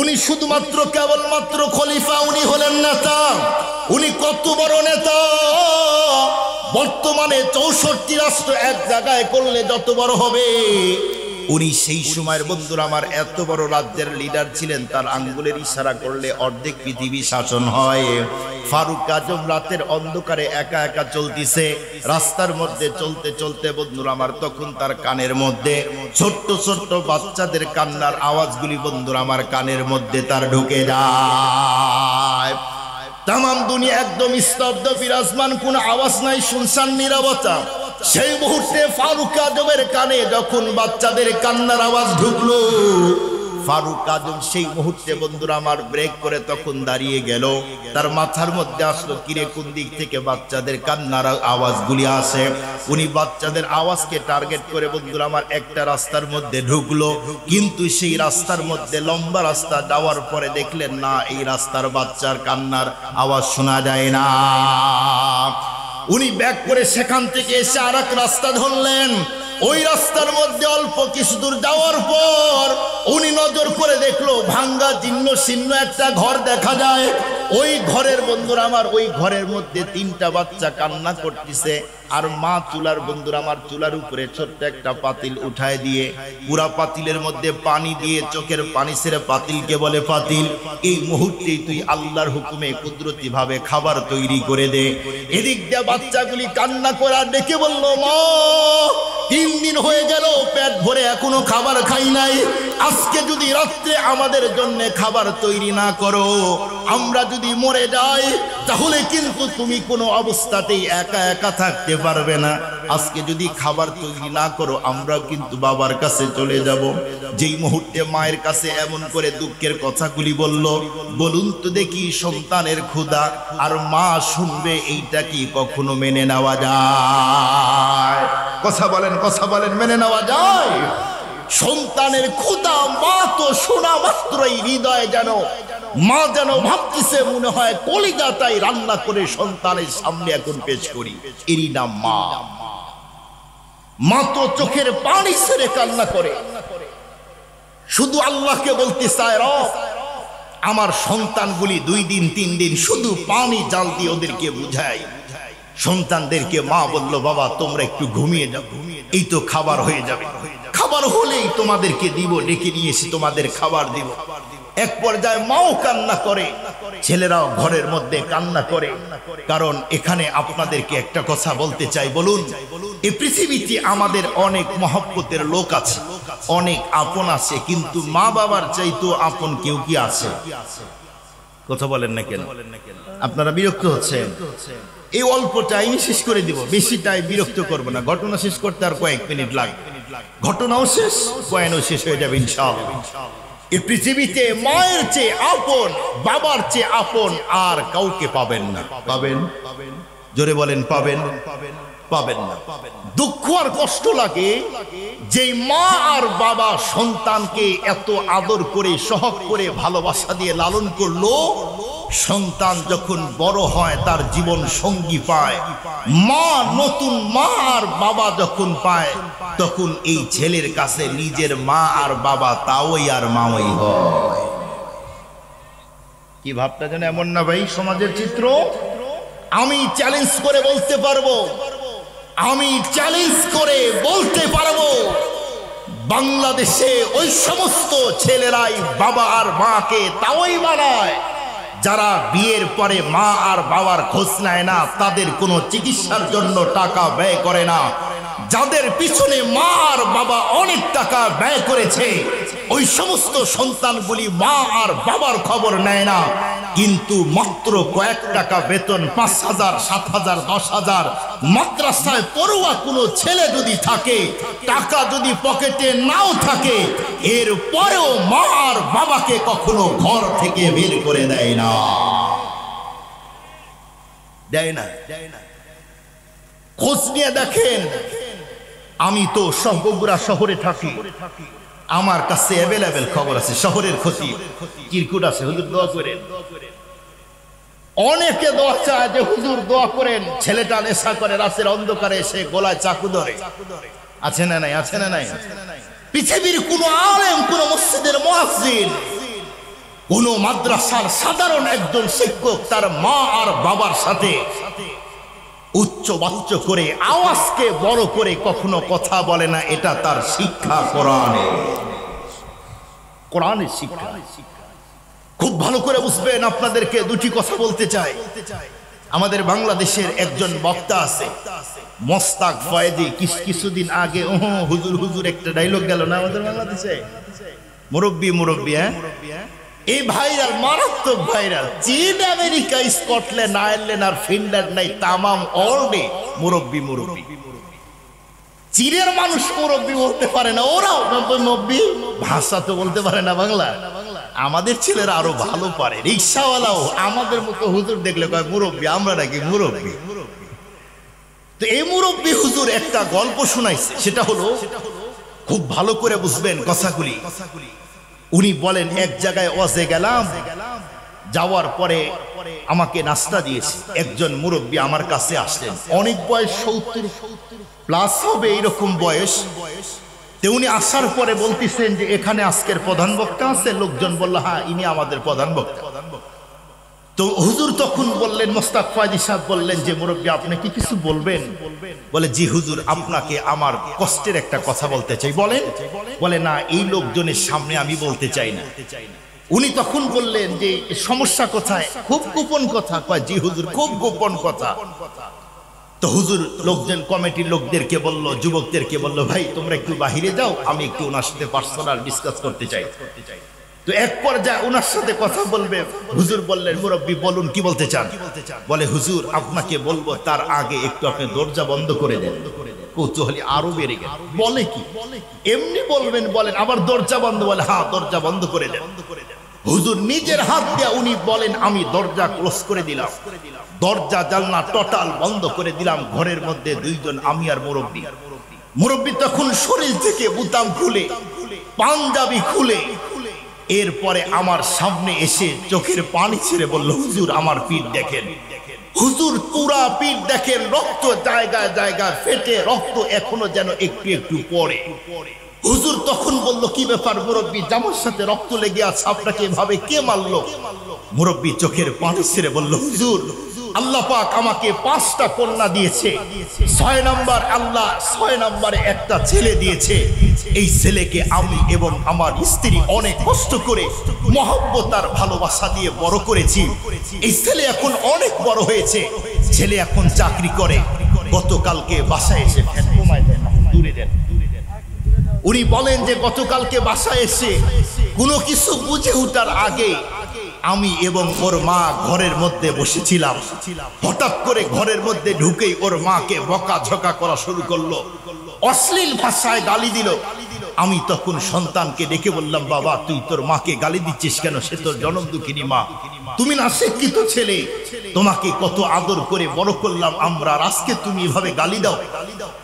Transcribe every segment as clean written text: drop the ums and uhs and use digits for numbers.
উনি শুধুমাত্র কেবলমাত্র খলিফা, উনি হলেন নেতা। উনি কত বড় নেতা! বর্তমানে 64 রাষ্ট্র এক জায়গায় করলে যত বড় হবে, উনি সেই সময়ের বন্ধুরা আমার এত বড় রাজ্যের লিডার ছিলেন, তার আঙ্গুলের ইশারা করলে অর্ধেক পৃথিবী শাসন হয়। ফারুক আজম রাতের অন্ধকারে একা একা চলতিছে, রাস্তার মধ্যে চলতে চলতে বন্ধুরা আমার তখন তার কানের মধ্যে ছোট্ট ছোট্ট বাচ্চাদের কান্নার আওয়াজগুলি বন্ধুরা আমার কানের মধ্যে তার ঢুকে যায়। তাম দুনিয়া একদম স্তব্ধ, বিরাজমান, কোন আওয়াজ নাই, শুনশান নীরবতা। সেই মুহূর্তে ফারুক আজমের কানে যখন বাচ্চাদের কান্নার আওয়াজ ঢুকলো, ফারুক আজম সেই মুহূর্তে বন্ধুরা আমার ব্রেক করে তখন দাঁড়িয়ে গেল। তার মাথার মধ্যে আসলো কিরে কোন দিক থেকে বাচ্চাদের কান্নার আওয়াজগুলি আসে। উনি বাচ্চাদের আওয়াজকে টার্গেট করে বন্ধুরা আমার একটা রাস্তার মধ্যে ঢুকলো, কিন্তু সেই রাস্তার মধ্যে লম্বা রাস্তা যাওয়ার পরে দেখলেন না, এই রাস্তার বাচ্চার কান্নার আওয়াজ শোনা যায় না। উনি ব্যাক করে সেখান থেকে এসে আর এক রাস্তা ধরলেন। ওই রাস্তার মধ্যে অল্প কিছু দূর যাওয়ার পর উনি নজর করে দেখলো ভাঙ্গা জীর্ণ শীর্ণ একটা ঘর দেখা যায়। ওই ঘরের বন্ধুরা আমার, ওই ঘরের মধ্যে 3টা বাচ্চা কান্না করতেছে, আর মা চুলার বন্ধুরা আমার চুলার উপরে ছোট্ট একটা পাতিল উঠায় দিয়ে পুরা পাতিলের মধ্যে পানি দিয়ে চোখের পানি ছেড়ে পাতিলকে বলে, পাতিল এই মুহূর্তেই তুই আল্লাহর হুকুমে কুদরতি ভাবে খাবার তৈরি করে দে। এদিক দিয়ে বাচ্চাগুলি কান্না করে আর ডেকে বলল, মা 3 দিন হয়ে গেল পেট ভরে এখনো খাবার খাই নাই, আজকে যদি রাত্রে আমাদের জন্য খাবার তৈরি না করো, আমরা যদি মরে যাই তাহলে কিন্তু তুমি কোনো অবস্থাতেই একা একা থাকতে পারবে না। আজকে যদি খাবার তৈরি না করো আমরা কিন্তু বাবার কাছে চলে যাব। যেই মুহূর্তে মায়ের কাছে এমন করে দুঃখের কথাগুলি বলল, বলুন তো দেখি সন্তানের ক্ষুধা আর মা শুনবে, এইটা কি কখনো মেনে নেওয়া যায়? কথা বলেন, কথা বলেন, মেনে নেওয়া যায়? সন্তানের ক্ষুধা মা তো শোনা মাত্রই হৃদয় যেন, মা যেন ভাবতেছে মনে হয় কলিজা তাই রান্না করে সন্তানের সামনে এখন পেশ করি। এরই নাম মা। মা তো চোখের পানি ছেড়ে কান্না করে, শুধু আল্লাহকে বলতে চায়, রব আমার সন্তানগুলি 2 দিন 3 দিন শুধু পানি জাল দিয়ে ওদেরকে বুঝাই। সন্তানদেরকে মা বলল, বাবা তোমরা একটু ঘুমিয়ে যাও, এই তো খাবার হয়ে যাবে, খাবার হলেই তোমাদেরকে দিব, ডেকে নিয়ে এসে তোমাদের খাবার দিব। এক পর্যায়ে মাও কান্না করে, ছেলেরাও ঘরের মধ্যে কান্না করে। কারণ এখানে আপনাদেরকে একটা কথা বলতে চাই, বলুন এই পৃথিবীতে আমাদের অনেক মহব্বতের লোক আছে, অনেক আপন আছে, কিন্তু মা বাবার চাইতো আপন কেউ কি আছে? কথা বলেন না কেন? আপনারা বিরক্ত হচ্ছেন? এই অল্প টাইমই শেষ করে দিব, বেশি টাইম বিরক্ত করবো না। ঘটনা শেষ করতে আর কয়েক মিনিট লাগবে, ঘটনাও শেষ, কয়েনও শেষ হয়ে যাবে ইনশাআল্লাহ। এই পৃথিবীতে মায়ের চেয়ে আপন, বাবার চেয়ে আপন আর কাউকে পাবেন না। পাবেন? জোরে বলেন, পাবেন? পাবেন না। দুঃখ আর কষ্ট লাগে যে মা আর বাবা সন্তানকে এত আদর করে, সহগ করে, ভালোবাসা দিয়ে লালন করলো, সন্তান যখন বড় হয় তার জীবন সঙ্গী পায়, মা নতুন মা আর বাবা যখন পায়, তখন এই ছেলের কাছে নিজের মা আর বাবা তাওই আর মাওই হয়। কি ভাবটা যেন এমন না ভাই সমাজের চিত্র? আমি চ্যালেঞ্জ করে বলতে পারবো, আমি চ্যালেঞ্জ করে বলতে পারবো, বাংলাদেশে ওই সমস্ত ছেলেরাই বাবা আর মাকে তাওই বানায় যারা বিয়ের পরে মা আর বাবার খোঁজ নেয় না, তাদের কোনো চিকিৎসার জন্য টাকা ব্যয় করে না, যাদের পিছনে মা আর বাবা অনেক টাকা ব্যয় করেছে, ওই সমস্ত সন্তানগুলি মা আর বাবার খবর নেয় না, কিন্তু মাত্র কয়েক টাকা বেতন, 5,000, 7,000, 10,000 মাদ্রাসায় পড়ুয়া কোনো ছেলে যদি থাকে, টাকা যদি পকেটে নাও থাকে, এর পরেও মা আর বাবাকে কখনো ঘর থেকে বের করে দেয় না, দেয় না। খোঁজ নিয়ে দেখেন, আমি তো বগুড়া শহরে থাকি, আমার কাছে অ্যাভেলেবেল খবর আছে, শহরের ক্ষতি কিরকুট আছে, হুজুর দোয়া করেন। অনেকে দোয়া চায় যে হুজুর দোয়া করেন, ছেলেটা নেশা করে, রাতের অন্ধকারে সে গলায় চাকু ধরে। আছে না নাই? আছে না নাই? পৃথিবীর কোন আলেম, কোন মসজিদের মুয়াজ্জিন কোন মাদ্রাসার সাধারণ একজন শিক্ষক তার মা আর বাবার সাথে উচ্চ বাচ্চ করে আওয়াজকে বড় করে কখনো কথা বলে না। এটা তার শিক্ষা কোরআনের শিক্ষা। খুব ভালো করে বুঝবেন। আপনাদেরকে দুটি কথা বলতে চাই। আমাদের বাংলাদেশের একজন বক্তা আছে মোস্তাক ফয়েদি, কিছুদিন আগে হুজুর হুজুর একটা ডায়লগ গেল না আমাদের বাংলাদেশে, মুরব্বী মুরব্বী। এই ভাইরাল, মারাত্মক ভাইরাল। চীন, আমেরিকা, স্কটল্যান্ড, আয়ারল্যান্ড আর ফিনল্যান্ড নাই, তামাম অলডে মুরব্বী মুরব্বী। চীনের মানুষ মুরব্বী বলতে পারে না, ওরাও মুরব্বী ভাষা তো বলতে পারে না বাংলা। আমাদের ছেলেরা আরো ভালো পারে। রিক্সাওয়ালাও আমাদের মতো হুজুর দেখলে কয় মুরব্বী, আমরা নাকি মুরব্বী। তো এই মুরব্বী হুজুর একটা গল্প শোনাইছে, সেটা হলো খুব ভালো করে বুঝবেন কথাগুলি। উনি বলেন, এক জায়গায় ওয়াজে গেলাম, যাওয়ার পরে আমাকে নাস্তা দিয়েছে। একজন মুরব্বী আমার কাছে আসলেন, অনেক বয়স, 70 প্লাস হবে এইরকম বয়স। তো উনি আসার পরে বলতেছেন যে এখানে আজকের প্রধান বক্তা আছে। লোকজন বলল হ্যাঁ, ইনি আমাদের প্রধান বক্তা। তো হুজুর তখন বললেন, মোস্তাক ফয়েদি সাহেব বললেন যে মুরব্বী আপনি কি কিছু বলবেন? বলে জি হুজুর, আপনাকে আমার কষ্টের একটা কথা বলতে চাই। বলেন। বলে না, এই লোকজনের সামনে আমি বলতে চাই না। উনি তখন বললেন যে সমস্যা কোথায়? খুব গোপন কথা। কয় জি হুজুর, খুব গোপন কথা। তো হুজুর লোকজন কমিটির লোকদেরকে বলল, যুবকদেরকে বলল, ভাই তোমরা একটু বাহিরে যাও, আমি একটু ওনার সাথে পার্সোনাল ডিসকাস করতে চাই। তো এক পর্যায়ে ওনার সাথে কথা বলবে। হুজুর বললেন, মুরব্বী বলুন, কি বলতে চান? বলে হুজুর আপনাকে বলবো, তার আগে একটু আপনি দরজা বন্ধ করে দেন। কৌতূহলী আরো বেড়ে গেল। বলে কি এমনি বলবেন? বলেন আবার দরজা বন্ধ? বলে হ্যাঁ, দরজা বন্ধ করে দেন। হুজুর নিজের হাত দিয়ে উনি বলেন, আমি দরজা ক্লোজ করে দিলাম, দরজা জানলা টোটাল বন্ধ করে দিলাম। ঘরের মধ্যে দুইজন, আমি আর মুরব্বী। মুরব্বী তখন শরীর থেকে বুতাম খুলে, পাঞ্জাবি খুলে, এরপরে আমার সামনে এসে চোখের পানি ছেড়ে বলল, হুজুর আমার পিঠ দেখেন। হুজুর পুরা পিঠ দেখেন, রক্ত জায়গায় জায়গায় ফেটে, রক্ত এখনো যেন একটু একটু পড়ে। হুজুর তখন বলল, কি ব্যাপার মুরব্বী, জামার সাথে রক্ত লেগে আছে, আপনাকে এভাবে কে মারলো? মুরব্বী চোখের পানি ছেড়ে বলল, হুজুর আল্লাহ পাক আমাকে 5টা কন্যা দিয়েছে, 6 নম্বর আল্লাহ 6 নম্বরে একটা ছেলে দিয়েছে। এই ছেলেকে আমি এবং আমার স্ত্রী অনেক কষ্ট করে মহব্বত আর ভালোবাসা দিয়ে বড় করেছি। এই ছেলে এখন অনেক বড় হয়েছে, ছেলে এখন চাকরি করে। গতকালকে বাসায় এসে দূরে দেন। উনি বলেন যে গতকালকে বাসায় এসে কোনো কিছু বুঝে ওঠার আগে আমি এবং ওর মা ঘরের মধ্যে বসেছিলাম। হঠাৎ করে ঘরের মধ্যে ঢুকেই ওর মাকে বকাঝকা করা শুরু করলো, অশ্লীল ভাষায় গালি দিল। আমি তখন সন্তানকে ডেকে বললাম, বাবা তুই তোর মাকে গালি দিচ্ছিস কেন? সে তোর জনম দুঃখিনী মা, তুমি না শিক্ষিত ছেলে, তোমাকে কত আদর করে বড় করলাম আমরা, আজকে তুমি এভাবে গালি দাও?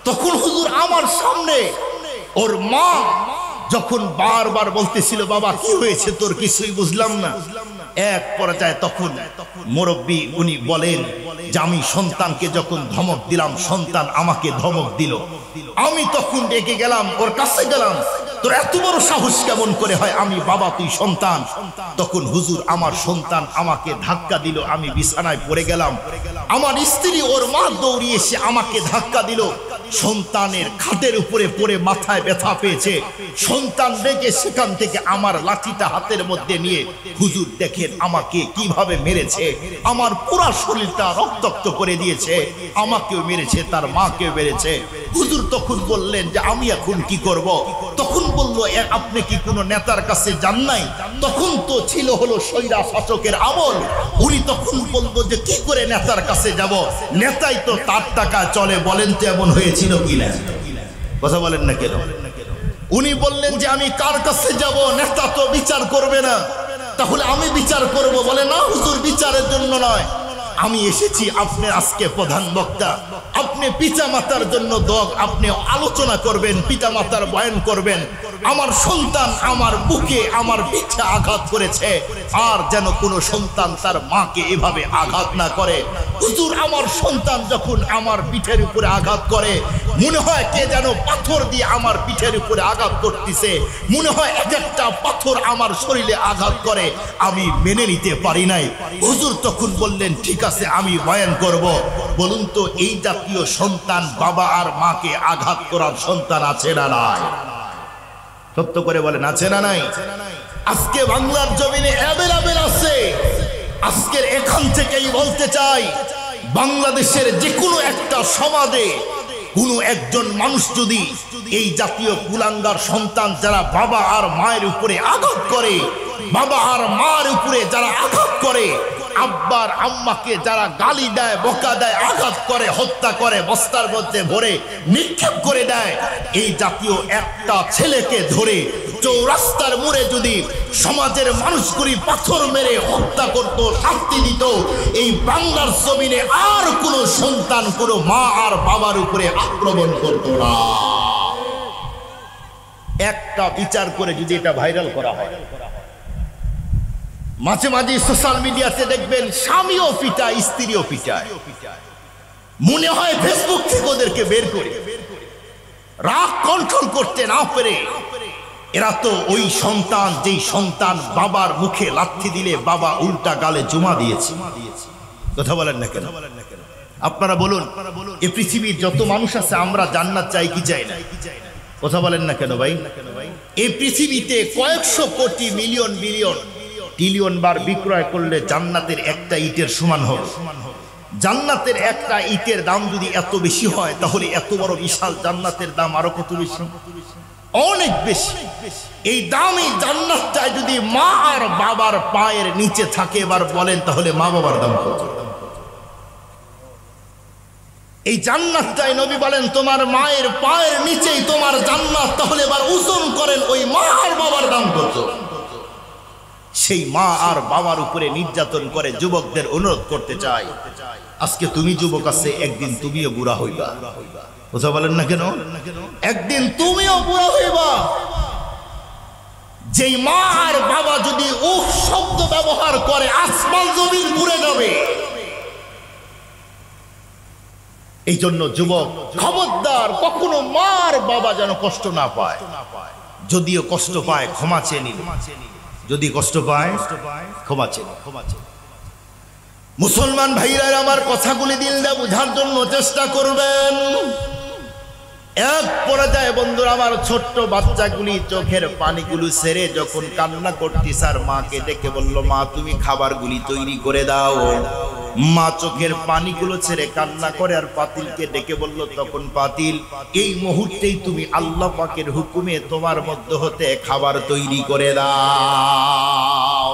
তখন হুজুর আমার সামনে ওর মা যখন বারবার বলতেছিল, বাবা কি হয়েছে তোর, কিছুই বুঝলাম না। এক পর্যায়ে তখন মুরব্বী উনি বলেন যে আমি সন্তানকে যখন ধমক দিলাম, সন্তান আমাকে ধমক দিল। আমি তখন ডেকে গেলাম, ওর কাছে গেলাম, তোর এত বড় সাহস কেমন করে হয়? আমি বাবা, তুই সন্তান। তখন হুজুর আমার সন্তান আমাকে ধাক্কা দিল, আমি বিছানায় পড়ে গেলাম। আমার স্ত্রী ওর মা দৌড়িয়ে এসে আমাকে ধাক্কা দিল। সন্তানের খাটের উপরে পড়ে মাথায় ব্যথা পেয়েছে। সন্তান রেগে সেখান থেকে আমার লাঠিটা হাতের মধ্যে নিয়ে, হুজুর দেখেন আমাকে কিভাবে মেরেছে, আমার পুরো শরীরটা রক্তাক্ত করে দিয়েছে, আমাকেও মেরেছে, তার মাকেও মেরেছে। হুজুর তখন বললেন যে আমি এখন কি করব? তখন বলল, আপনি কি কোনো নেতার কাছে যান নাই? তখন তো ছিল হলো স্বৈরা শাসকের আমল। উনি তখন বলল যে কি করে নেতার কাছে যাব? নেতাই তো তার টাকা চলে, বলেন তো এমন হয়েছিল কিনা? কথা বলেন না কেন? উনি বললেন যে আমি কার কাছে যাব? নেতা তো বিচার করবে না, তাহলে আমি বিচার করব? বলে না হুজুর, বিচারের জন্য নয়, আমি এসেছি আপনি আজকে প্রধান বক্তা, আপনি পিতা মাতার জন্য আপনি আলোচনা করবেন, পিতা মাতার বয়ান করবেন। আমার সন্তান আমার বুকে আমার পিঠে আঘাত করেছে, আর যেন কোনো সন্তান তার মাকে এভাবে আঘাত না করে। হুজুর আমার সন্তান যখন আমার পিঠের উপরে আঘাত করে, মনে হয় কে যেন পাথর দিয়ে আমার পিঠের উপরে আঘাত করতেছে, মনে হয় এক একটা পাথর আমার শরীরে আঘাত করে, আমি মেনে নিতে পারি নাই। হুজুর তখন বললেন ঠিক আছে আমি বয়ান করব। বলুন তো এই জাতীয় সন্তান বাবা আর মাকে আঘাত করার সন্তান আছে না নাই? সত্য করে বলেন আছে না নাই? আজকে বাংলার জমিনে অ্যাভেলেবল আছে। আজকের এখান থেকেই বলতে চাই, বাংলাদেশের যে কোনো একটা সমাজে কোনো একজন মানুষ যদি এই জাতীয় কুলাঙ্গার সন্তান যারা বাবা আর মায়ের উপরে আঘাত করে, বাবা আর মার উপরে যারা আঘাত করে, আব্বার আম্মাকে যারা গালি দেয়, বকা দেয়, আঘাত করে, হত্যা করে, বস্তার মধ্যে ভরে নিক্ষেপ করে দেয়, এই জাতীয় একটা ছেলেকে ধরে চৌরাস্তার মোড়ে যদি সমাজের মানুষগুলি পাথর মেরে হত্যা করত, শাস্তি দিত, এই বাংলার জমিনে আর কোন সন্তান কোন মা আর বাবার উপরে আক্রমণ করত না। একটা বিচার করে যদি এটা ভাইরাল করা হয়, মাঝে মাঝে সোশ্যাল মিডিয়াতে দেখবেন স্বামীও পিটায়, স্ত্রীও পিটায়, মনে হয় ফেসবুক থেকে ওদেরকে বের করে, রাগ কন্ট্রোল করতে না পেরে এরা তো ওই সন্তান, যেই সন্তান বাবার মুখে লাথি দিলে বাবা উল্টা গালে চুমা দিয়েছে। কথা বলেন না কেন? আপনারা বলুন, এই পৃথিবীর যত মানুষ আছে আমরা জান্নাত চাই কি চাই না? কথা বলেন না কেন ভাই? এই পৃথিবীতে কয়েকশো কোটি মিলিয়ন বিলিয়ন ট্রিলিয়ন বার বিক্রয় করলে জান্নাতের একটা ইটের সমান হবে। জান্নাতের একটা ইটের দাম যদি এত বেশি হয়, তাহলে এত বড় বিশাল জান্নাতের দাম আরো কত বেশি? অনেক বেশি। এই দামি জান্নাতটা যদি মা আর বাবার পায়ের নিচে থাকে, এবার বলেন তাহলে মা বাবার দাম কত? এই জান্নাতটাই নবী বলেন তোমার মায়ের পায়ের নিচেই তোমার জান্নাত, তাহলে এবার ওজন করেন ওই মা আর বাবার দাম কত? সেই মা আর বাবার উপরে নির্যাতন করে যুবকদের অনুরোধ করতে চাই, আজকে তুমি যুবক আছে, একদিন তুমিও বুড়া হইবা। কথা বলেন না কেন? একদিন তুমিও বুড়া হইবা। যেই মা আর বাবা যদি উহ শব্দ ব্যবহার করে, আসমান জমিন ঘুরে যাবে। এই জন্য যুবক খবরদার, কখনো মা আর বাবা যেন কষ্ট না পায়। যদিও কষ্ট পায় ক্ষমা চেয়ে নিন, যদি কষ্ট পায় ক্ষমা চেয়ে নিন। মুসলমান ভাইরা আমার কথাগুলি দিল দিয়ে বোঝার জন্য চেষ্টা করবেন। এক পর্যায়ে বন্ধুরা আমার, ছোট্ট বাচ্চাগুলি চোখের পানিগুলো ছেড়ে যখন কান্না করতেছে আর মাকে ডেকে বলল, মা তুমি খাবারগুলি তৈরি করে দাও। মা চোখের পানিগুলো ছেড়ে কান্না করে আর পাতিলকে ডেকে বলল, তখন পাতিল এই মুহূর্তেই তুমি আল্লাহ পাকের হুকুমে তোমার মধ্য হতে খাবার তৈরি করে দাও।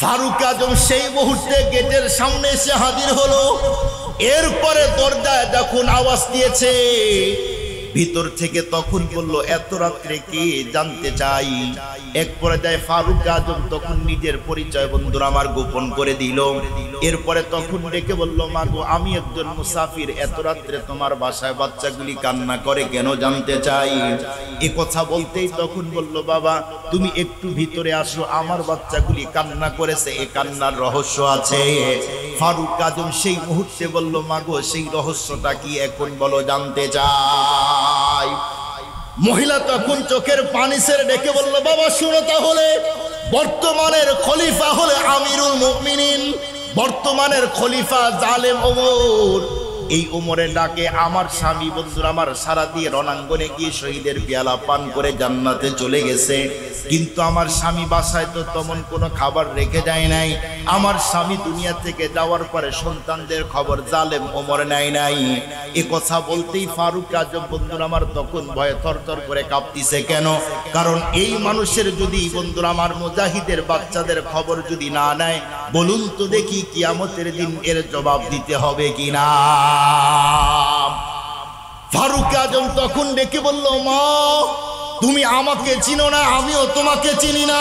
ফারুক আজম সেই মুহূর্তে গেটের সামনে এসে হাজির হলো। এরপরে দরজায় যখন আওয়াজ দিয়েছে, ভিতর থেকে তখন বলল, এত রাত্রে কে জানতে চাই। এক পর্যায়ে ফারুক আজম তখন নিজের পরিচয় বন্ধুরা আমার গোপন করে দিল। এরপরে তখন ডেকে বলল, মা গো আমি একজন মুসাফির, এত রাত্রে তোমার বাসায় বাচ্চাগুলি কান্না করে কেন জানতে চাই। এ কথা বলতেই তখন বলল, বাবা তুমি একটু ভিতরে আসো, আমার বাচ্চাগুলি কান্না করেছে, এ কান্নার রহস্য আছে। ফারুক আজম সেই মুহূর্তে বলল, মা গো সেই রহস্যটা কি এখন বলো, জানতে চাই। মহিলা তখন চোখের পানি ছেড়ে ডেকে বলল, বাবা শুনো তাহলে, বর্তমানের খলিফা হলে আমিরুল মুমিনিন, বর্তমানের খলিফা জালেম ওমর। এই ওমরের ডাকে আমার স্বামী বন্ধুরা আমার সারা দিয়ে রণাঙ্গনে গিয়ে শহীদের পেয়ালা পান করে জান্নাতে চলে গেছে। কিন্তু আমার স্বামী বাসায় তো তেমন কোনো খাবার রেখে যায় নাই। আমার স্বামী দুনিয়া থেকে যাওয়ার পরে সন্তানদের খবর জালেম ওমর নেয় নাই। এ কথা বলতেই ফারুক আজম বন্ধুরা আমার তখন ভয়ে থরথর করে কাঁপতিছে। কেন? কারণ এই মানুষের যদি বন্ধুরা আমার মুজাহিদের বাচ্চাদের খবর যদি না নেয়, বলুন তো দেখি কিয়ামতের দিন এর জবাব দিতে হবে কিনা। ফারুক আজম তখন ডেকে বলল, মা তুমি আমাকে চিনো না, আমিও তোমাকে চিনি না।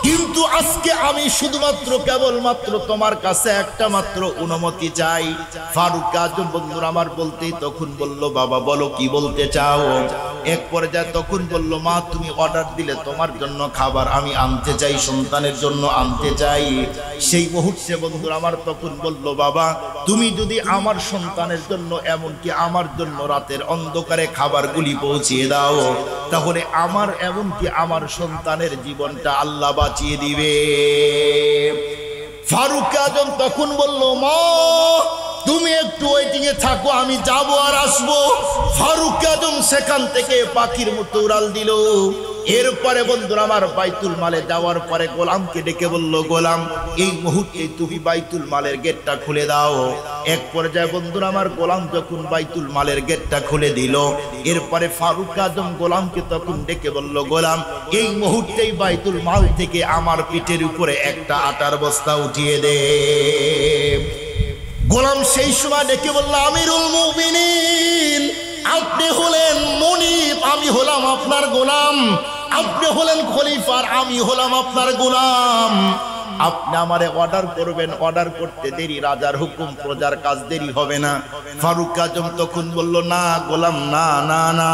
কিন্তু আজকে আমি শুধুমাত্র কেবলমাত্র তোমার কাছে একটা মাত্র অনুমতি চাই। ফারুক আজম বন্ধুরা আমার বলতেই তখন বলল, বাবা বলো কি বলতে চাও? এক পর্যায়ে তখন বলল, মা তুমি অর্ডার দিলে তোমার জন্য খাবার আমি আনতে চাই, সন্তানের জন্য আনতে চাই। সেই মুহূর্তে বন্ধুরা আমার তখন বলল, বাবা তুমি যদি আমার সন্তানের জন্য এমনকি আমার জন্য রাতের অন্ধকারে খাবারগুলি পৌঁছিয়ে দাও, তাহলে আমার এমনকি আমার সন্তানের জীবনটা আল্লাহ বাঁচিয়ে দিবে। ফারুক আজম তখন বলল, মা তুমি একটু ওয়েটিং এ থাকো, আমি যাব আর আসবো। ফারুক আজম সেখান থেকে পাখির মতো উড়াল দিল। এরপরে বন্ধুরা আমার বাইতুল মালে যাওয়ার পরে গোলামকে ডেকে বলল, গোলাম এই মুহূর্তে তুমি বাইতুল মালের গেটটা খুলে দাও। এক পর্যায়ে বন্ধুরা আমার গোলাম যখন বাইতুল মালের গেটটা খুলে দিল, এরপরে ফারুক আজম গোলামকে তখন ডেকে বলল, গোলাম এই মুহূর্তেই বাইতুল মাল থেকে আমার পিঠের উপরে একটা আটার বস্তা উঠিয়ে দে। গোলাম সেই সময় ডেকে বলল, আমিরুল মুমিনিন আপনি হলেন মনিব, আমি হলাম আপনার গোলাম। আপনি হলেন খলিফার, আমি হলাম আপনার গোলাম। আপনি আমারে অর্ডার করবেন, অর্ডার করতে দেরি, রাজার হুকুম প্রজার কাজ দেরি হবে না। ফারুক আজম তখন বলল, না গোলাম না না না,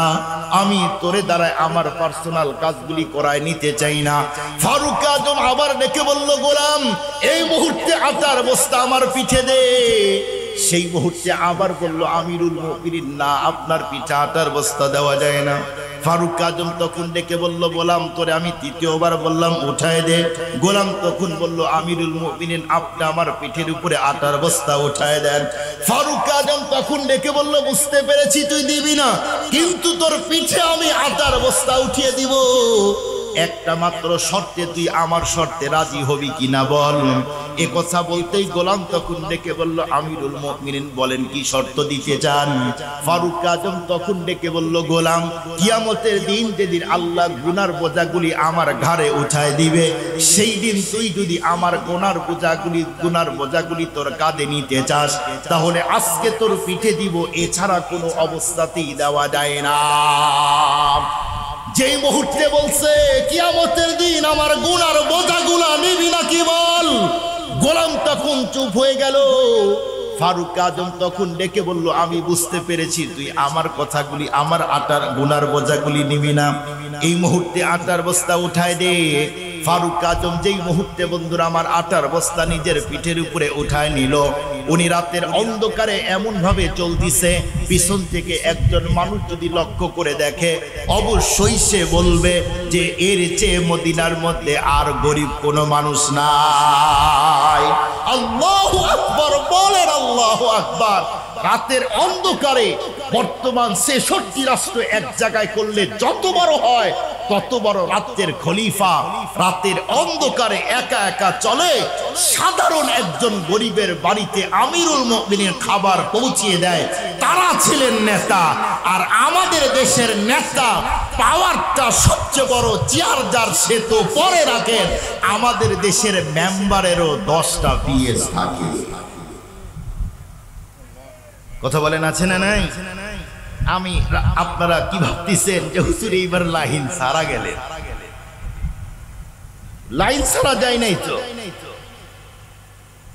আমি তোরে দ্বারায় আমার পার্সোনাল কাজগুলি করায় নিতে চাই না। ফারুক আজম আবার ডেকে বলল, গোলাম এই মুহূর্তে আটার বস্তা আমার পিঠে দে। সেই মুহূর্তে আবার বলল, আমিরুল মুমিনিন না, আপনার পিঠে আটার বস্তা দেওয়া যায় না। ফারুক আজম তখন ডেকে বলল, গোলাম তোরে আমি তৃতীয়বার বললাম উঠায় দে। গোলাম তখন বলল, আমিরুল মুমিনিন আপনি আমার পিঠের উপরে আটার বস্তা উঠায় দেন। ফারুক আজম তখন ডেকে বলল, বুঝতে পেরেছি তুই দিবি না, কিন্তু তোর পিঠে আমি আটার বস্তা উঠিয়ে দিব, একটা মাত্র শর্তে তুই আমার শর্তে রাজি হবি কিনা বল। এ কথা বলতেই গোলাম তখন ডেকে বলল, আমিরুল মুমিনিন বলেন কি শর্ত দিতে চান? ফারুক আজম তখন ডেকে বলল, গোলাম কিয়ামতের দিন যেদিন আল্লাহ গুনার বোঝাগুলি আমার ঘাড়ে উঠায় দিবে, সেই দিন তুই যদি আমার গুনার বোঝাগুলি তোর কাঁধে নিতে চাস, তাহলে আজকে তোর পিঠে দিব, এছাড়া কোনো অবস্থাতেই দেওয়া যায় না। যেই মুহূর্তে বলছে কিয়ামতের দিন আমার গুনার বোঝাগুলা নিবি নাকি বল, গোলাম তখন চুপ হয়ে গেল। ফারুক আজম তখন ডেকে বলল, আমি বুঝতে পেরেছি তুই আমার কথাগুলি, আমার আটার গুনার বোঝাগুলি নিবি না, এই মুহূর্তে আটার বস্তা উঠায় দে। ফারুক আজম যেই মুহূর্তে বন্ধুরা আমার আটার বস্তা নিজের পিঠের উপরে উঠায় নিল, উনি রাতের অন্ধকারে এমন ভাবে চলতিছে, পিছন থেকে একজন মানুষ যদি লক্ষ্য করে দেখে অবশ্যই সে বলবে যে এর চেয়ে মদিনার মধ্যে আর গরিব কোনো মানুষ নাই। আল্লাহু আকবার বলেন, আল্লাহু আকবার। রাতের অন্ধকারে বর্তমান ৬৬ রাষ্ট্র এক জায়গায় করলে যত বড় হয় তত বড় রাতের খলিফা রাতের অন্ধকারে একা একা চলে, সাধারণ একজন গরিবের বাড়িতে আমিরুল মুমিনিন খাবার পৌঁছিয়ে দেয়, তারা ছিলেন নেতা। আর আমাদের দেশের নেতা পাওয়ারটা সবচেয়ে বড়, চেয়ার যার সে তো পরে রাখেন, আমাদের দেশের মেম্বারেরও 10টা পিএস থাকে। কথা বলেন আছে না নাই? আমি আপনারা কি ভাবতেছেন যে হুজুর এইবার লাইন ছাড়া গেলেন? লাইন ছাড়া যায় নাই তো।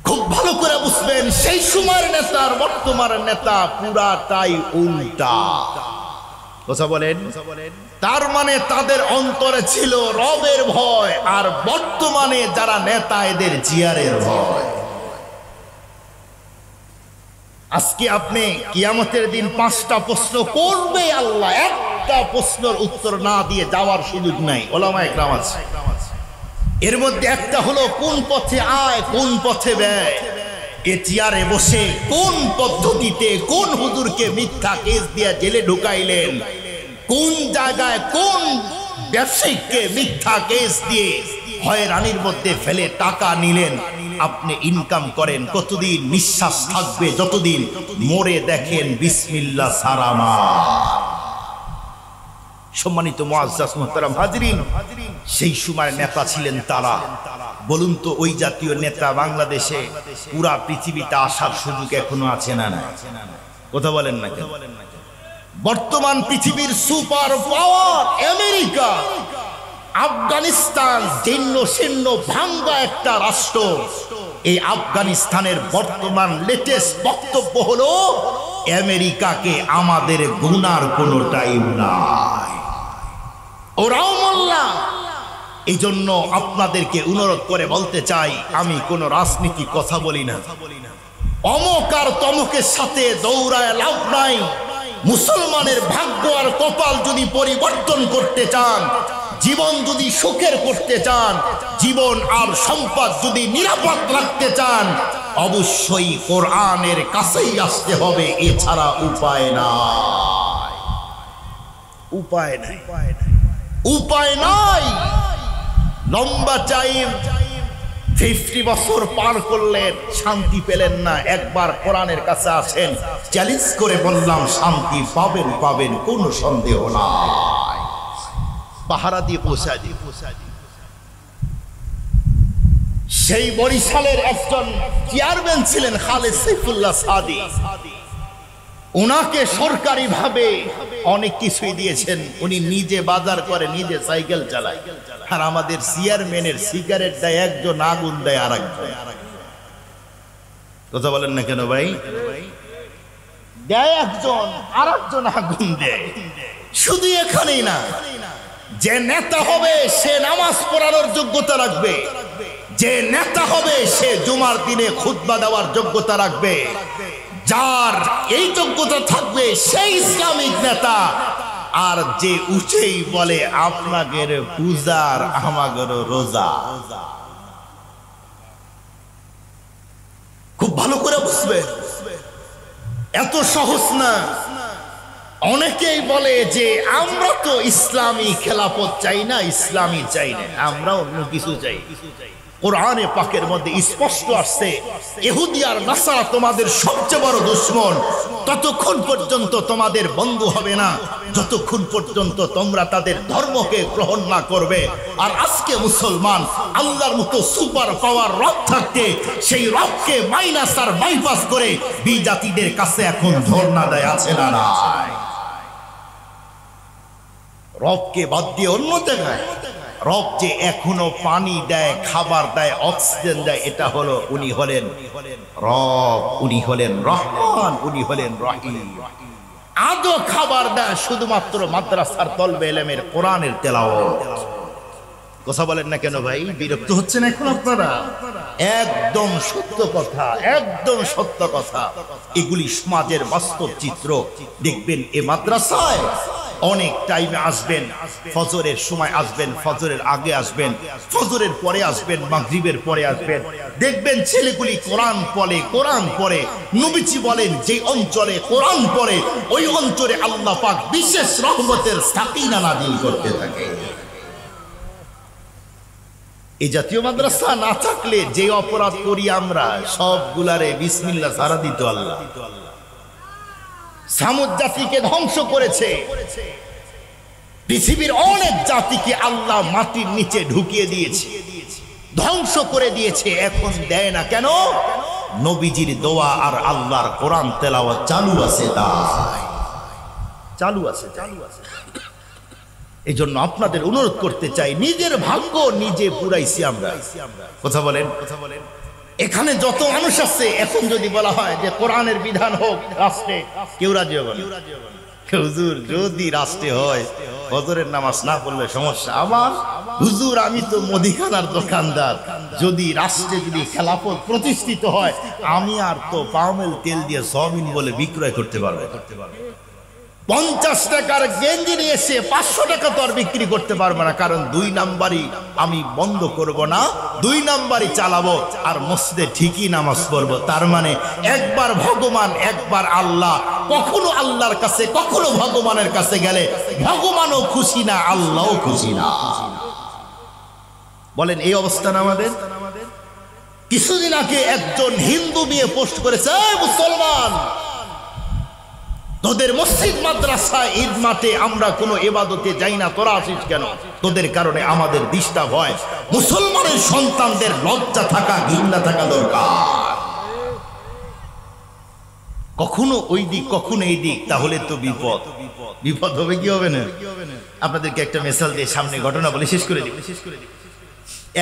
খুব ভালো করে বুঝবেন, সেই সময়ের নেতার বর্তমানের নেতা পুরাটাই উল্টা। কথা বলেন। তার মানে তাদের অন্তরে ছিল রবের ভয়, আর বর্তমানে যারা নেতা এদের জিয়ারের ভয়। আজকে আপনি কিয়ামতের দিন 5টা প্রশ্ন করবে আল্লাহ, একটা প্রশ্নের উত্তর না দিয়ে যাওয়ার সুযোগ নাই। ওলামায়ে কেরাম আছে, এর মধ্যে একটা হলো কোন পথে আয় কোন পথে ব্যয়। এ চেয়ারে বসে কোন পদ্ধতিতে কোন হুজুরকে মিথ্যা কেস দিয়ে জেলে ঢুকাইলেন, কোন জায়গায় কোন ব্যবসায়িককে মিথ্যা কেস দিয়ে হয়রানির মধ্যে ফেলে টাকা নিলেন। আপনি ইনকাম করেন, কতদিন নিঃশ্বাস থাকবে, যতদিন মরে দেখেন বিসমিল্লাহ সারামা। সম্মানিত মুআজ্জাজ মুহতারাম হাজিরিন, সেই সময় নেতা ছিলেন তারা। বলুন তো ওই জাতীয় নেতা বাংলাদেশে পুরা পৃথিবীতে আসার সুযোগ এখনো আছে না? না, কথা বলেন না কেন? বর্তমান পৃথিবীর সুপার পাওয়ার আমেরিকা, আফগানিস্তান জীর্ণ শীর্ণ ভাঙ্গা একটা রাষ্ট্র। এই আফগানিস্তানের বর্তমান লেটেস্ট বক্তব্য হলো আমেরিকাকে আমাদের গুনার কোনো টাইম নাই, ওরাও মোল্লা। এই জন্য আপনাদেরকে অনুরোধ করে বলতে চাই, আমি কোনো রাজনীতি কথা বলি না, অমক আর তমকের সাথে দৌড়ায় লাভ নাই। মুসলমানের ভাগ্য আর কপাল যদি পরিবর্তন করতে চান, জীবন যদি সুখের করতে চান, জীবন আর সম্পদ যদি নিরাপদ রাখতে চান, অবশ্যই কোরআনের কাছেই আসতে হবে, এছাড়া উপায় নাই, উপায় নাই, উপায় নাই। লম্বা টাইম 50 বছর পার করলেন, শান্তি পেলেন না, একবার কোরআনের কাছে আসেন, চ্যালেঞ্জ করে বললাম শান্তি পাবেন, পাবেন, কোনো সন্দেহ নাই। পাহারা দিয়ে পৌঁছা দিয়ে সেই বরিশালের একজন চেয়ারম্যান ছিলেন খালেদ সাইফুল্লাহ সাদি, ওনাকে সরকারি ভাবে অনেক কিছুই দিয়েছেন, উনি নিজে বাজার করে, নিজে সাইকেল চালায়। আর আমাদের চেয়ারম্যানের সিগারেট দেয় একজন, আগুন দেয় আর একজন। কথা বলেন না কেন ভাই? দেয় একজন, আর একজন আগুন দেয়। শুধু এখানেই না, যে নেতা হবে সে নামাজ পড়ানোর যোগ্যতা রাখবে, যে নেতা হবে সে জুমার দিনে খুতবা দেওয়ার যোগ্যতা রাখবে, যার এই যোগ্যতা থাকবে সেই ইসলামিক নেতা। আর যে উঠেই বলে আপনাদের পূজার আমাদের রোজা, খুব ভালো করে বুঝবে, এত সহজ না। অনেকেই বলে যে আমরা তো ইসলামী খেলাফত চাই না, ইসলামী চাই না, আমরা অন্য কিছু চাই। কোরআনে পাকের মধ্যে স্পষ্ট আসছে, ইহুদি আর নাসারা তোমাদের সবচেয়ে বড় দুশমন, ততক্ষণ পর্যন্ত তোমাদের বন্ধু হবে না যতক্ষণ পর্যন্ত তোমরা তাদের ধর্মকে গ্রহণ না করবে। আর আজকে মুসলমান আল্লাহর মতো সুপার পাওয়ার রব থাকতে সেই রবকে মাইনাস আর বাইপাস করে বিজাতিদের কাছে এখন ধর্ণা দেয়, আছে না নাই? রবকে বাদ দিয়ে অন্য জায়গায় রব যে এখনো পানি দেয়, খাবার দেয়, অক্সিজেন দেয়, এটা হলো উনি হলেন রব, উনি হলেন রহমান, উনি হলেন রহিম। আজও খাবার দেয় শুধুমাত্র মাদ্রাসার তলবে ইলমের কোরআনের তেলাওয়াত। কথা বলেন না কেন ভাই? বিরক্ত হচ্ছেন এখন আপনারা? একদম সত্য কথা, একদম সত্য কথা। এগুলি সমাজের বাস্তব চিত্র। দেখবেন এ মাদ্রাসায় অনেক টাইমে আসবেন, ফজরের সময় আসবেন, ফজরের আগে আসবেন, ফজরের পরে আসবেন, মাগরিবের পরে আসবেন, দেখবেন ছেলেগুলি কোরআন পড়ে, কোরআন পড়ে। নবীজি বলেন যে অঞ্চলে কোরআন পড়ে ওই অঞ্চলে আল্লাহ পাক বিশেষ রহমতের সাকিনা নাযিল করতে থাকে। এই জাতীয় মাদ্রাসা না থাকলে যে অপরাধ করি আমরা সবগুলারে বিসমিল্লাহ ছাড়া দিত আল্লাহ। সামুদ জাতিকে ধ্বংস করেছে, পৃথিবীর অনেক জাতিকে আল্লাহ মাটির নিচে ঢুকিয়ে দিয়েছে, ধ্বংস করে দিয়েছে। এখন দেয় না কেন? নবীজির দোয়া আর আল্লাহর কোরআন তেলাওয়াত চালু আছে, তাই চালু আছে, চালু আছে। এই জন্য আপনাদের অনুরোধ করতে চাই, নিজের ভাগ্য নিজে পুরাইছি আমরা। কথা বলেন, কথা বলেন। এখানে যত মানুষ আছে, এখন যদি বলা হয় যে কোরআনের বিধান হোক রাষ্ট্রে, কেউ রাজি হবে না। হুজুর যদি রাষ্ট্রে হয় ফজরের নামাজ না পড়লে সমস্যা। আমার হুজুর আমি তো মুদিখানার দোকানদার, যদি রাষ্ট্রে যদি খেলাফত প্রতিষ্ঠিত হয় আমি আর তো পামেল তেল দিয়ে সয়াবিন বলে বিক্রয় করতে পারবো। 50 টাকার গেঞ্জি নিয়ে এসে 500 টাকা তো আর বিক্রি করতে পারবো না, কারণ 2 নাম্বারই আমি বন্ধ করব না, 2 নাম্বারই চালাবো আর মসজিদে ঠিকই নামাজ পড়বো। তার মানে একবার ভগবান একবার আল্লাহ। কখনো আল্লাহর কাছে কখনো ভগবানের কাছে গেলে ভগবানও খুশি না, আল্লাহও খুশি না। বলেন এই অবস্থা না আমাদের? কিছুদিন আগে একজন হিন্দু মেয়ে পোস্ট করেছে, মুসলমান তোদের মসজিদ মাদ্রাসা ঈদ মাঠে আমরা কোনো ইবাদতে যাই না, তোরা আসিস কেন? তোদের কারণে আমাদের ডিস্টার্ব হয়। মুসলমানের সন্তানদের লজ্জা থাকা, ঘৃণা থাকা দরকার। কখনো ওই দিক কখনো এই দিক, তাহলে তো বিপদ। বিপদ হবে কি হবে না? আপনাদেরকে একটা মেসাল দিয়ে সামনে ঘটনা বলে শেষ করে দিই।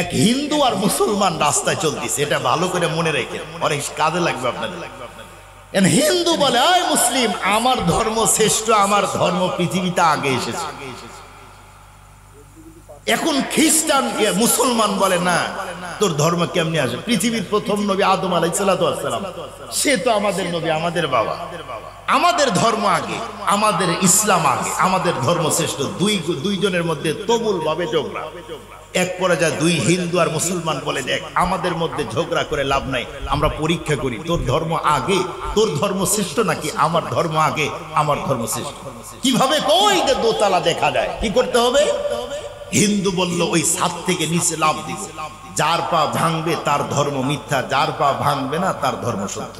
এক হিন্দু আর মুসলমান রাস্তায় চলতেছে, এটা ভালো করে মনে রেখে, অনেক কাজে লাগবে আপনাদের। হিন্দু বলে, আয় মুসলিম, আমার ধর্ম শ্রেষ্ঠ, আমার ধর্ম পৃথিবীতে আগে এসেছে। এখন খ্রিস্টান মুসলমান বলে, না, তোর ধর্ম কেমনে আসে? পৃথিবীর প্রথম নবী আদম আলাইহিস সালাম, সে তো আমাদের নবী, আমাদের বাবা, আমাদের ধর্ম আগে, আমাদের ইসলাম আগে, আমাদের ধর্ম শ্রেষ্ঠ। দুইজনের মধ্যে তুমুল ভাবে ঝগড়া। এক পর্যায়ে দুই হিন্দু আর মুসলমান বলে, দেখ, আমাদের মধ্যে ঝগড়া করে লাভ নাই, আমরা পরীক্ষা করি, তোর ধর্ম আগে, তোর ধর্ম শ্রেষ্ঠ নাকি আমার ধর্ম আগে, আমার ধর্ম শ্রেষ্ঠ। কিভাবে? কই যে দোতলা দেখা যায়, কি করতে হবে? হিন্দু বলল, ওই ছাদ থেকে নিচে লাফ দিব, যার পা ভাঙবে তার ধর্ম মিথ্যা, যার পা ভাঙবে না তার ধর্ম সত্য।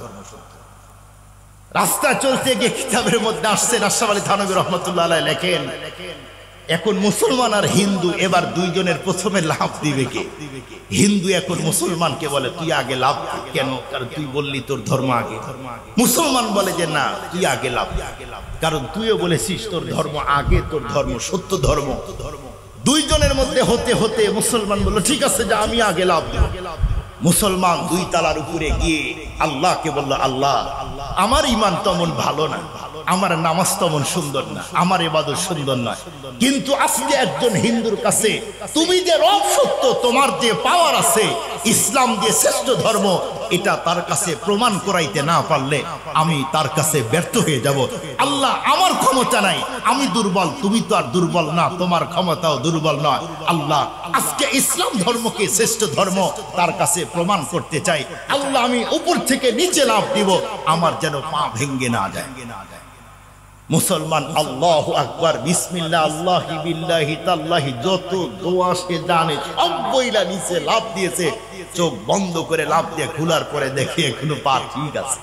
রাস্তা চলতে গিয়ে কিতাবের মধ্যে আসছেন আশরাফ আলী থানভী রহমাতুল্লাহ আলাইহি লেখেন, এখন মুসলমান আর হিন্দু এবার দুইজনের প্রথমে লাভ দিবে কে? হিন্দু এখন মুসলমানকে বলে, তুই আগে লাভ। কেন? কারণ তুই বললি তোর ধর্ম আগে। মুসলমান বলে যে না, তুই আগে লাভ, কারণ তুইও বলেছিস তোর ধর্ম আগে, তোর ধর্ম সত্য ধর্ম। দুইজনের মধ্যে হতে হতে মুসলমান বলল, ঠিক আছে, যা, আমি আগে লাভ দেব। মুসলমান দুই তালার উপরে গিয়ে আল্লাহকে বলল, আল্লাহ, আমার ঈমান তেমন ভালো না, আমার নামাজ তেমন সুন্দর না, আমার ইবাদত সুন্দর না, কিন্তু আজকে একজন হিন্দুর কাছে তুমি যে রব সত্য, তোমার যে পাওয়ার আছে, ইসলাম যে শ্রেষ্ঠ ধর্ম, এটা তার কাছে প্রমাণ করাইতে না পারলে আমি তার কাছে ব্যর্থ হয়ে যাব। আল্লাহ, আমার ক্ষমতা নাই, আমি দুর্বল, তুমি তো আর দুর্বল না, তোমার ক্ষমতাও দুর্বল নয়। আল্লাহ, আজকে ইসলাম ধর্মকে শ্রেষ্ঠ ধর্ম তার কাছে প্রমাণ করতে চাই। আল্লাহ, আমি উপর থেকে নিচে লাফ দিব, আমার যেন পা ভেঙ্গে না যায়। মুসলমান আল্লাহু আকবার, বিসমিল্লাহ, আল্লাহি বিল্লাহি তাল্লাহি, যত দোয়া সে জানে সব বইলা নিচে লাফ দিয়েছে। চোখ বন্ধ করে লাফ দিয়ে খোলার পরে দেখে এখনো পা ঠিক আছে।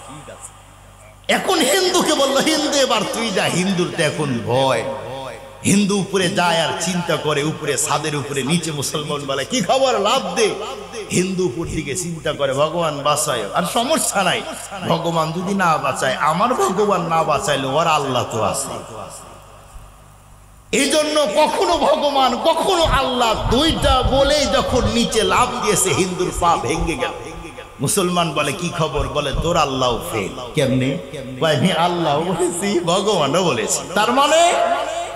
এখন হিন্দুকে বললো, হিন্দু এবার তুই যা। হিন্দুর তো এখন ভয়, হিন্দু উপরে যায় আর চিন্তা করে, উপরে ছাদের উপরে নিচে মুসলমান বলে, কি খবর, লাভ দে। হিন্দু উপর দিকে চিন্তা করে, ভগবান বাঁচায়, আর সমস্যা নাই, ভগবান যদি না বাঁচায়, আমার ভগবান না বাঁচাইলে ওর আল্লাহ তো আছে। এই জন্য কখনো ভগবান কখনো আল্লাহ, দুইটা বলেই যখন নিচে লাভ দিয়েছে, হিন্দুর পা ভেঙে গেল। মুসলমান বলে, কি খবর? বলে, তোর আল্লাহ ফেল। কেমনে? আমি আল্লাহ বলেছি, ভগবানও বলেছি, তার মানে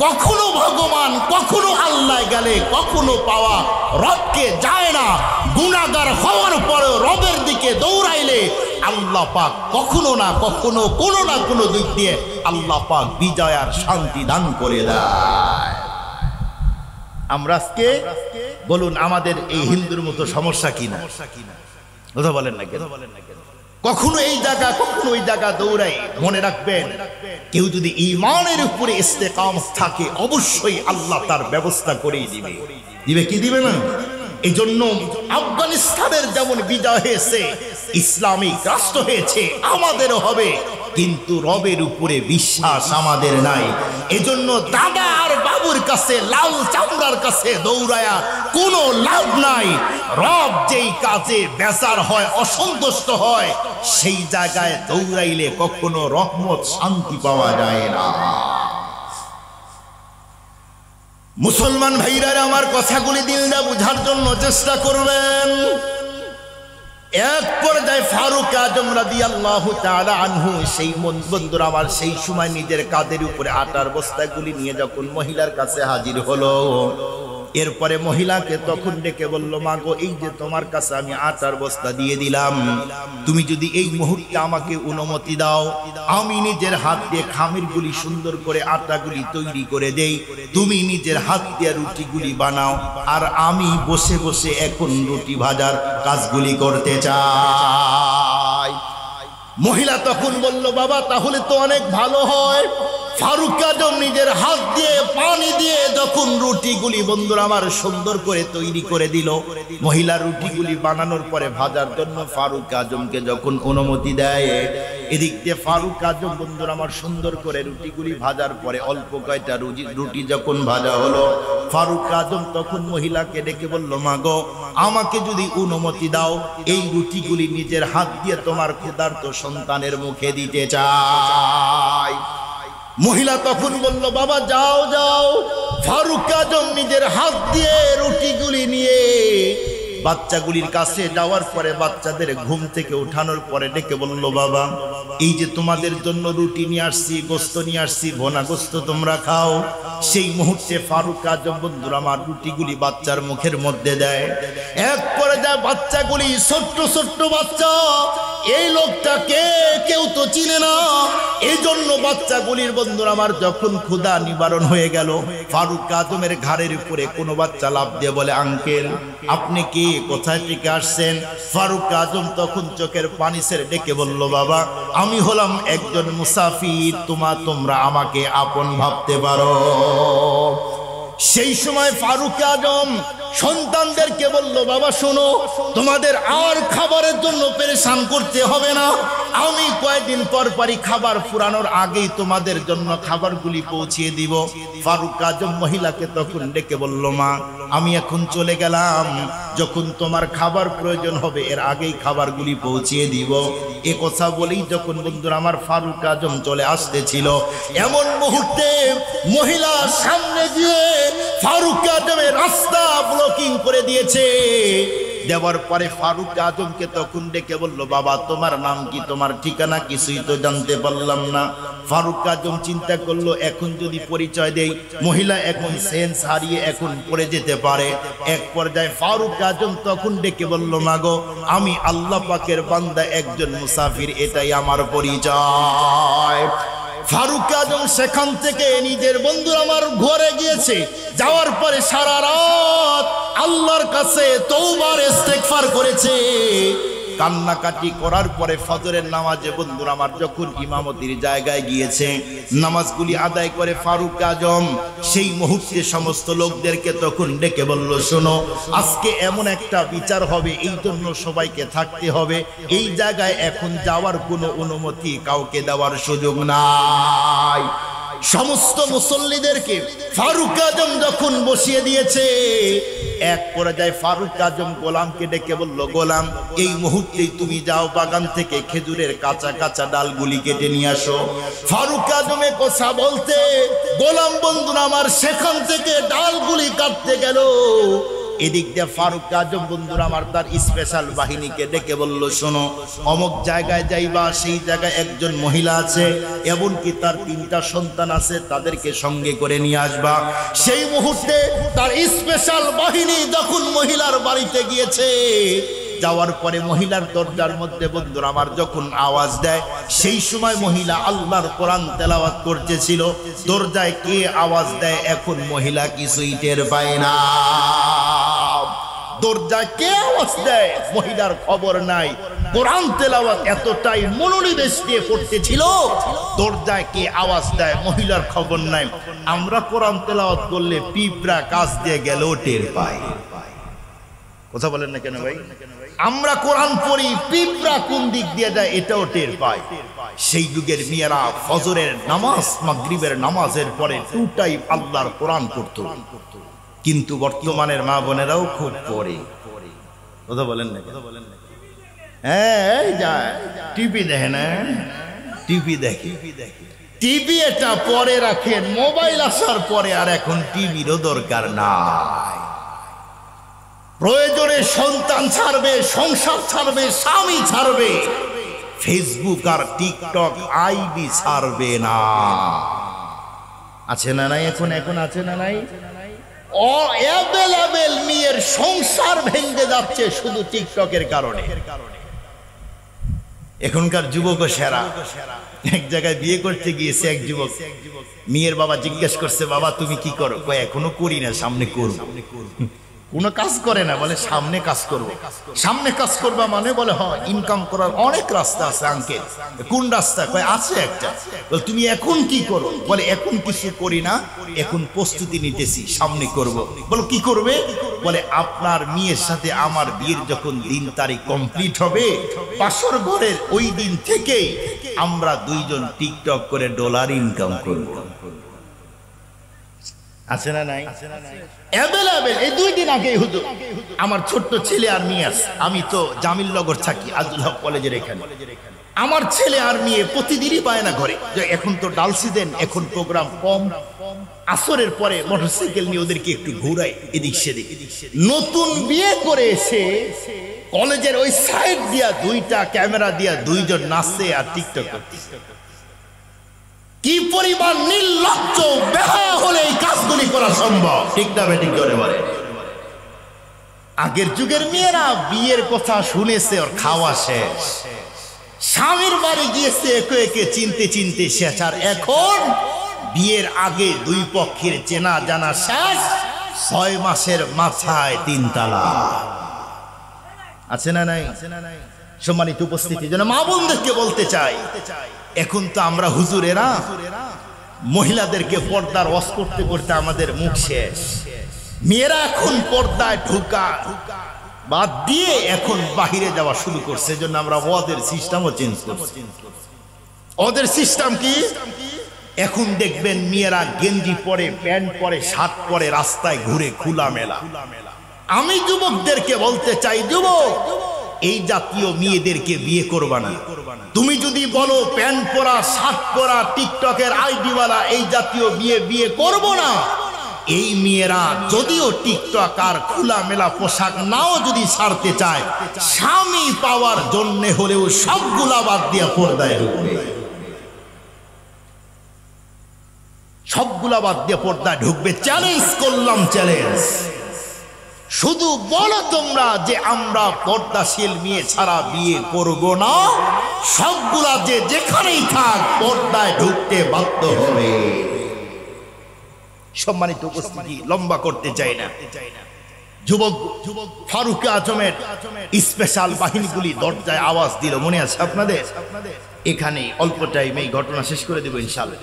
কখনো ভগবান কখনো আল্লাহ গেলে কখনো পাওয়া রবকে যায় না। গুনাহগার হওয়ার পরে রবের দিকে দৌড়াইলে আল্লাহ পাক কখনো না কখনো কোনো না কোনো দিক দিয়ে আল্লাহ পাক বিজয় আর শান্তি দান করে দেয়। আমরা আজকে বলুন, আমাদের এই হিন্দুর মতো সমস্যা কিনা? কথা বলেন না কেন? কখনো এই জায়গা কখনো ওই জায়গা দৌড়াই। মনে রাখবেন, কেউ যদি ঈমানের উপরে ইস্তেকামত থাকে, অবশ্যই আল্লাহ তার ব্যবস্থা করেই দিবে। দিবে কি দিবে না? এই জন্য আফগানিস্তানের যেমন বিজয় হয়েছে, ইসলামিক রাষ্ট্র হয়েছে, আমাদেরও হবে, কিন্তু রবের উপরে বিশ্বাস আমাদের নাই। এজন্য দাদা আর বাবুর কাছে, লাল চামড়ার কাছে দৌড়ায়া কোনো লাভ নাই। রব যেই কাজে বেজার হয়, অসন্তুষ্ট হয়, সেই জায়গায় দৌড়াইলে কখনো রহমত শান্তি পাওয়া যায় না। মুসলমান ভাইরা, আমার কথাগুলি দিলদা বুঝার জন্য চেষ্টা করবেন। এক পর্যায়ে ফারুক আজম রাদিয়াল্লাহু তাআলা আনহু, সেই বন্ধুরা আমার, সেই সময় নিজের কাঁধের উপরে আটার বস্তাগুলি নিয়ে যখন মহিলার কাছে হাজির হলো, এরপরে মহিলাকে তখন ডেকে বলল, মা গো, এই যে তোমার কাছে আমি আটার বস্তা দিয়ে দিলাম, তুমি যদি এই মুহূর্তে আমাকে অনুমতি দাও, আমি নিজের হাত দিয়ে খামিরগুলি সুন্দর করে আটাগুলি তৈরি করে দেই, তুমি নিজের হাত দিয়ে রুটিগুলি বানাও, আর আমি বসে বসে এখন রুটি ভাজার কাজগুলি করতে চাই। মহিলা তখন বলল, বাবা, তাহলে তো অনেক ভালো হয়, ফারুক আজম নিজের হাত দিয়ে পানি দিয়ে যখন রুটিগুলি বন্ধুরা আমার সুন্দর করে তৈরি করে দিল, মহিলা রুটিগুলি বানানোর পরে ভাজার জন্য ফারুক আজমকে যখন অনুমতি দেয়, এদিক দিয়ে ফারুক আজম বন্ধুরা আমার সুন্দর করে রুটিগুলি ভাজার পরে অল্প কয়টা রুটি যখন ভাজা হলো, ফারুক আজম তখন মহিলাকে ডেকে বলল, মা গো, আমাকে যদি অনুমতি দাও, এই রুটিগুলি নিজের হাত দিয়ে তোমার ক্ষুধার্ত সন্তানের মুখে দিতে চাই। মহিলা তখন বলল, বাবা যাও যাও। ফারুক আজম নিজের হাত দিয়ে রুটিগুলি নিয়ে বাচ্চাগুলির কাছে যাওয়ার পরে বাচ্চাদের ঘুম থেকে উঠানোর পরে ডেকে বলল, বাবা, এই যে তোমাদের জন্য রুটি নিয়ে আসছি, গোস্ত নিয়ে আসছি, ভোনা গোস্ত তোমরা খাও। সেই মুহূর্তে ফারুক আজম বন্ধুরা আমার রুটিগুলি বাচ্চার মুখের মধ্যে দেয়। এক পর্যায়ে বাচ্চাগুলি ছোট্ট ছোট্ট বাচ্চা, এই লোকটাকে কেউ তো চিনে না, এই জন্য বাচ্চাগুলির বন্ধুরা আমার যখন ক্ষুধা নিবারণ হয়ে গেল, ফারুক আজমের ঘাড়ের উপরে কোনো বাচ্চা লাফ দিয়ে বলে, আঙ্কেল আপনি কি, কোথায় থেকে আসছেন? ফারুক আজম তখন চোখের পানি ছেড়ে ডেকে বলল, বাবা, আমি হলাম একজন মুসাফির, তোমরা আমাকে আপন ভাবতে পারো। সেই সময় ফারুক আজম সন্তানদেরকে বলল, বাবা শোনো, তোমাদের আর খাবারের জন্য পেরেশান করতে হবে না, আমি কয়েকদিন পর পরই খাবার ফুরানোর আগেই তোমাদের জন্য খাবারগুলি পৌঁছিয়ে দিব। ফারুক আজম মহিলাকে তখন ডেকে বলল, মা, আমি এখন চলে গেলাম, যখন তোমার খাবার প্রয়োজন হবে এর আগেই খাবারগুলি পৌঁছিয়ে দিব। এ কথা বলেই যখন বন্ধুরা আমার ফারুক আজম চলে আসতেছিল, এমন মুহূর্তে মহিলা সামনে গিয়ে ফারুক আজমের রাস্তা ব্লকিং করে দিয়েছে। দেওয়ার পরে ফারুক আজমকে তখন ডেকে বলল, বাবা তোমার নাম কি, তোমার ঠিকানা কিছুই তো জানতে পারলাম না। ফারুক আজম চিন্তা করলো, এখন যদি পরিচয় দেই মহিলা এখন সেন্স হারিয়ে এখন পড়ে যেতে পারে। এক পর্যায়ে ফারুক আজম তখন ডেকে বলল, মাগো, আমি আল্লাহ পাকের বান্দা, একজন মুসাফির, এটাই আমার পরিচয়। ফারুক আজম সেখান থেকে নিজের বন্ধুর আমার ঘরে গিয়েছে। যাওয়ার পরে সারা রাত আল্লাহর কাছে তওবার ইস্তেগফার করেছে। কান্নাকাটি করার পরে ফজরের নামাজে বন্ধুরা আমার যখন ইমামতির জায়গায় গিয়েছে, নামাজগুলি আদায় করে ফারুক আজম সেই মুহূর্তে সমস্ত লোকদেরকে তখন ডেকে বলল, শোনো, আজকে এমন একটা বিচার হবে, এই জন্য সবাইকে থাকতে হবে। এই জায়গায় এখন যাওয়ার কোনো অনুমতি কাউকে দেওয়ার সুযোগ নাই। সমস্ত মুসল্লিদেরকে ফারুক আজম যখন বসিয়ে দিয়েছে, এক পর্যায়ে ফারুক আজম গোলামকে ডেকে বলল, গোলাম, এই মুহূর্তেই তুমি যাও, বাগান থেকে খেজুরের কাঁচা কাঁচা ডালগুলি কেটে নিয়ে আসো। ফারুক আজমে কথা বলতে গোলাম বন্ধুরা আমার সেখান থেকে ডালগুলি কাটতে গেল। এদিক দিয়ে ফারুক আজম বন্ধুরা আমার তার স্পেশাল বাহিনীকে ডেকে বলল, শোনো, অমুক জায়গায় যাইবা, সেই জায়গায় একজন মহিলা আছে, এমনকি তার 3টা সন্তান আছে, তাদেরকে সঙ্গে করে নিয়ে আসবা। সেই মুহূর্তে তার স্পেশাল বাহিনী যখন মহিলার বাড়িতে গিয়েছে, যাওয়ার পরে মহিলার দরজার মধ্যে বন্ধুরা আমার যখন আওয়াজ দেয়, সেই সময় মহিলা আল্লাহর কোরআন তেলাওয়াত করতেছিল। দরজায় কে আওয়াজ দেয় এখন মহিলা কিছুই টের পায় না। দরজায় কে আওয়াজ দেয় মহিলার খবর নাই। কোরআন তেলাওয়াত এতটাই মনোনিবেশ দিয়ে করতেছিল, দরজায় কে আওয়াজ দেয় মহিলার খবর নাই। আমরা কোরআন তেলাওয়াত করলে পিঁপড়া কাছ দিয়ে গেলেও টের পাই। কথা বলেন না কেন ভাই? আমরা কোরআন পড়ি, পিঁপড়া কোন দিক দিয়ে যায় এটাও টের পায়। সেই যুগের মেয়েরা ফজরের নামাজ, মাগরিবের নামাজের পরে 2 টাইম আল্লাহর কোরআন পড়তো, কিন্তু বর্তমানের মা বোনেরাও খুব পড়ে। কথা বলেন না? হ্যাঁ, যায় টিভি দেখে না, টিভি দেখে, টিভি এটা পরে রাখেন, মোবাইল আসার পরে আর এখন টিভিরও দরকার নাই। প্রয়োজনে সন্তান ছাড়বে, সংসার ছাড়বে, স্বামী ছাড়বে, ফেসবুক আর টিকটক আইডি ছাড়বে না। আছে না নাই? এখন আছে না নাই? অ্যাভেলেবেল মেয়ের সংসার ভেঙে যাচ্ছে শুধু টিকটকের কারণে। এখনকার যুবক সেরা। এক জায়গায় বিয়ে করতে গিয়েছে এক যুবক, মেয়ের বাবা জিজ্ঞেস করছে, বাবা তুমি কি করো? কয় এখনো করি না, সামনে করব। কোনো কাজ করে না, বলে সামনে কাজ করব। সামনে কাজ করবা মানে বলে হ্যাঁ ইনকাম করার অনেক রাস্তা আছে আঙ্কেল। কোন রাস্তা? কয় আছে একটা। বলে তুমি এখন কি করো? বলে এখন কিছু করি না, এখন প্রস্তুতি নিতেছি, সামনে করব। বলো কি করবে? বলে আপনার মেয়ের সাথে আমার বিয়ের যখন দিন তারিখ কমপ্লিট হবে, বাসর ঘরের ওই দিন থেকেই আমরা দুইজন টিকটক করে ডলার ইনকাম করব। আছে না নাই? অ্যাভেলেবেল। এই 2 দিন আগে হুজুর আমার ছোট্ট ছেলে আর মেয়ে আছে, আমি তো জামিলনগর থাকি আব্দুল হক কলেজের এখানে। আমার ছেলে আর মেয়ে প্রতিদিনই পায় না ঘরে যে এখন তো ডাল সিজন, এখন প্রোগ্রাম কম, আসরের পরে মোটরসাইকেল নিয়ে ওদেরকে একটু ঘুরাই এদিক সেদিক। নতুন বিয়ে করে এসে কলেজের ওই সাইড দিয়া 2টা ক্যামেরা দিয়া 2জন নাচছে আর টিকটক করতেছে। কি পরিমাণ নির্লজ্জ বেহায়া হলে এই কাজগুলি করা সম্ভব? ঠিক না বেঠিক করে বলে? আগের যুগের মেয়েরা বিয়ের কথা শুনেছে, ওর খাওয়া শেষ, স্বামীর বাড়ি গিয়েছে একে একে চিনতে চিনতে শেষ। আর এখন বিয়ের আগে 2 পক্ষের চেনা জানা শেষ, 6 মাসের মাথায় 3 তালাক। আছে না নাই? সম্মানিত উপস্থিতি, যেন মা বোনদেরকে বলতে চাই, এখন তো আমরা হুজুরেরা মহিলাদেরকে পর্দার ওয়াজ করতে করতে আমাদের মুখ শেষ। মেয়েরা এখন পর্দায় ঢোকা বাদ দিয়ে এখন বাহিরে যাওয়া শুরু করছে। এজন্য আমরা ওদের সিস্টেমও চেঞ্জ করছি। ওদের সিস্টেম কি? এখন দেখবেন মেয়েরা গেঞ্জি পরে, প্যান্ট পরে, শার্ট পরে রাস্তায় ঘুরে খোলামেলা। আমি যুবকদেরকে বলতে চাই, যুবক এই জাতীয় মেয়েদেরকে বিয়ে করবা না। তুমি যদি বলো প্যান্ট পরা, শার্ট পরা, টিকটকের আইডিওয়ালা এই জাতীয় বিয়ে করব না, এই মেয়েরা যদিও টিকটক আর খোলামেলা পোশাক নাও যদি ছাড়তে চায়, স্বামী পাওয়ার জন্য হলেও সবগুলা বাদ দিয়ে পর্দায় ঢুকবে। সবগুলা বাদ দিয়ে পর্দায় ঢুকবে। চ্যালেঞ্জ করলাম, চ্যালেঞ্জ। শুধু বলো তোমরা যে আমরা পর্দাশীল মেয়ে ছাড়া বিয়ে করব না, সবগুলা যে যেখানেই থাক পর্দায় ঢুকতে বাধ্য হবে। সম্মানিত উপস্থিতি, লম্বা করতে চাই না। যুবক ফারুক আজমের স্পেশাল বাহিনীগুলি দরজায় আওয়াজ দিল, মনে আছে আপনাদের? এখানে অল্প টাইমে এই ঘটনা শেষ করে দেব ইনশাআল্লাহ।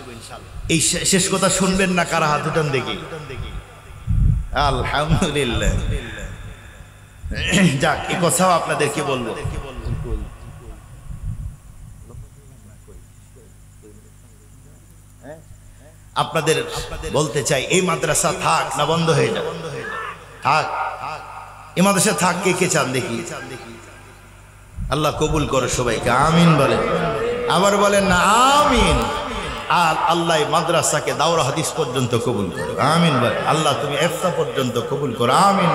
এই শেষ কথা শুনবেন না? কারা হাত উঠান দেখি। আলহামদুলিল্লাহ। যাক, এই কথাও আপনাদেরকে বলবো। আপনাদের বলতে চাই, এই মাদ্রাসা থাক না বন্ধ হয়ে যাক? থাক। এই মাদ্রাসা থাক। কে কে চান দেখি? আল্লাহ কবুল করো সবাইকে, আমিন বলেন। আবার বলেন না আমিন। আর আল্লাহ মাদ্রাসাকে দাওরা হাদিস পর্যন্ত কবুল করো, আমিন বলেন। আল্লাহ তুমি ইফতা পর্যন্ত কবুল করো, আমিন।